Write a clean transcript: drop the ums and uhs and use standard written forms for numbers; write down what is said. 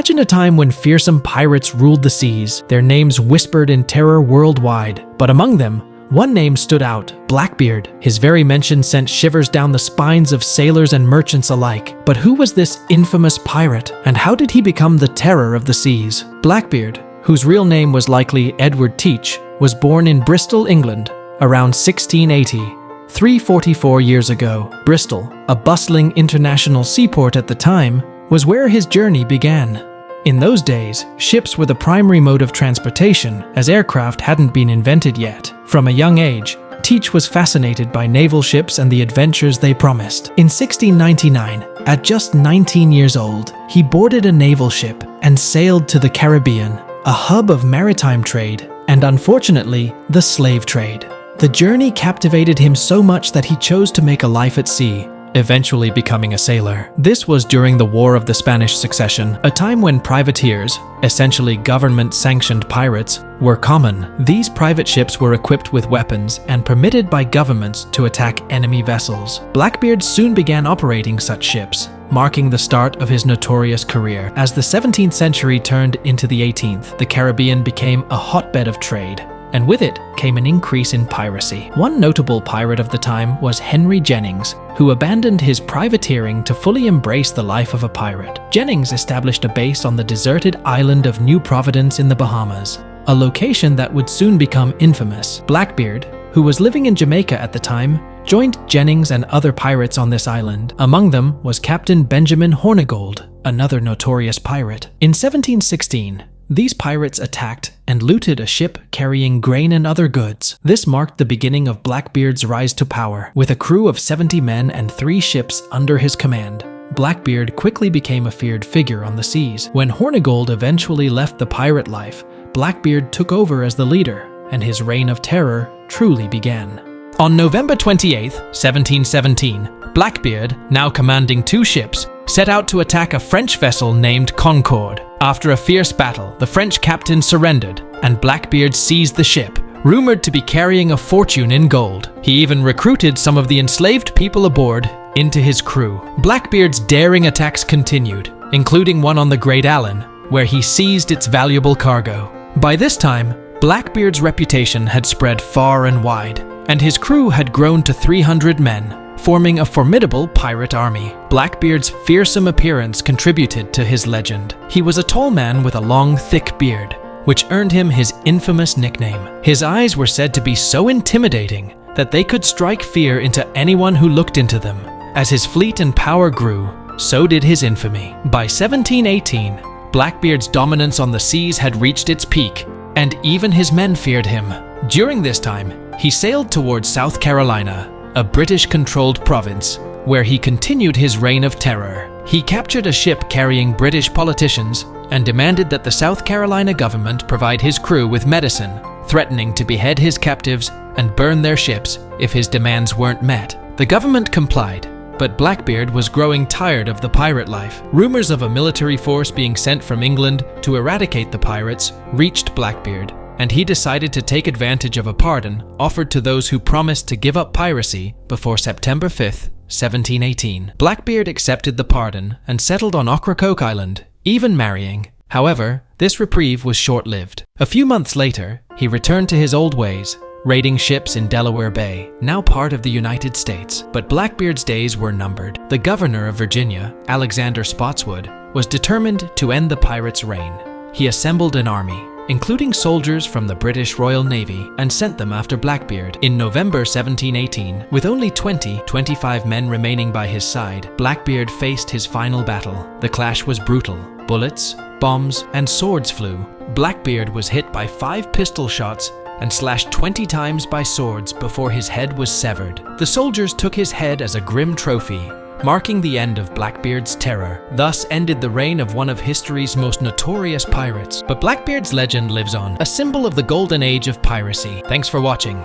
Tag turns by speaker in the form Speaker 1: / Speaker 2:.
Speaker 1: Imagine a time when fearsome pirates ruled the seas, their names whispered in terror worldwide. But among them, one name stood out: Blackbeard. His very mention sent shivers down the spines of sailors and merchants alike. But who was this infamous pirate, and how did he become the terror of the seas? Blackbeard, whose real name was likely Edward Teach, was born in Bristol, England, around 1680. 344 years ago. Bristol, a bustling international seaport at the time, was where his journey began. In those days, ships were the primary mode of transportation, as aircraft hadn't been invented yet. From a young age, Teach was fascinated by naval ships and the adventures they promised. In 1699, at just 19 years old, he boarded a naval ship and sailed to the Caribbean, a hub of maritime trade, and unfortunately, the slave trade. The journey captivated him so much that he chose to make a life at sea, eventually becoming a sailor. This was during the War of the Spanish Succession, a time when privateers, essentially government-sanctioned pirates, were common. These private ships were equipped with weapons and permitted by governments to attack enemy vessels. Blackbeard soon began operating such ships, marking the start of his notorious career. As the 17th century turned into the 18th, the Caribbean became a hotbed of trade, and with it came an increase in piracy. One notable pirate of the time was Henry Jennings, who abandoned his privateering to fully embrace the life of a pirate. Jennings established a base on the deserted island of New Providence in the Bahamas, a location that would soon become infamous. Blackbeard, who was living in Jamaica at the time, joined Jennings and other pirates on this island. Among them was Captain Benjamin Hornigold, another notorious pirate. In 1716, these pirates attacked and looted a ship carrying grain and other goods. This marked the beginning of Blackbeard's rise to power. With a crew of 70 men and 3 ships under his command, Blackbeard quickly became a feared figure on the seas. When Hornigold eventually left the pirate life, Blackbeard took over as the leader, and his reign of terror truly began. On November 28, 1717, Blackbeard, now commanding 2 ships, set out to attack a French vessel named Concorde. After a fierce battle, the French captain surrendered, and Blackbeard seized the ship, rumored to be carrying a fortune in gold. He even recruited some of the enslaved people aboard into his crew. Blackbeard's daring attacks continued, including one on the Great Allen, where he seized its valuable cargo. By this time, Blackbeard's reputation had spread far and wide, and his crew had grown to 300 men, forming a formidable pirate army. Blackbeard's fearsome appearance contributed to his legend. He was a tall man with a long, thick beard, which earned him his infamous nickname. His eyes were said to be so intimidating that they could strike fear into anyone who looked into them. As his fleet and power grew, so did his infamy. By 1718, Blackbeard's dominance on the seas had reached its peak, and even his men feared him. During this time, he sailed towards South Carolina, a British-controlled province, where he continued his reign of terror. He captured a ship carrying British politicians and demanded that the South Carolina government provide his crew with medicine, threatening to behead his captives and burn their ships if his demands weren't met. The government complied, but Blackbeard was growing tired of the pirate life. Rumors of a military force being sent from England to eradicate the pirates reached Blackbeard, and he decided to take advantage of a pardon offered to those who promised to give up piracy before September 5, 1718. Blackbeard accepted the pardon and settled on Ocracoke Island, even marrying. However, this reprieve was short-lived. A few months later, he returned to his old ways, raiding ships in Delaware Bay, now part of the United States. But Blackbeard's days were numbered. The governor of Virginia, Alexander Spotswood, was determined to end the pirates' reign. He assembled an army, including soldiers from the British Royal Navy, and sent them after Blackbeard. In November 1718, with only 25 men remaining by his side, Blackbeard faced his final battle. The clash was brutal. Bullets, bombs, and swords flew. Blackbeard was hit by 5 pistol shots and slashed 20 times by swords before his head was severed. The soldiers took his head as a grim trophy, marking the end of Blackbeard's terror. Thus ended the reign of one of history's most notorious pirates. But Blackbeard's legend lives on, a symbol of the golden age of piracy. Thanks for watching.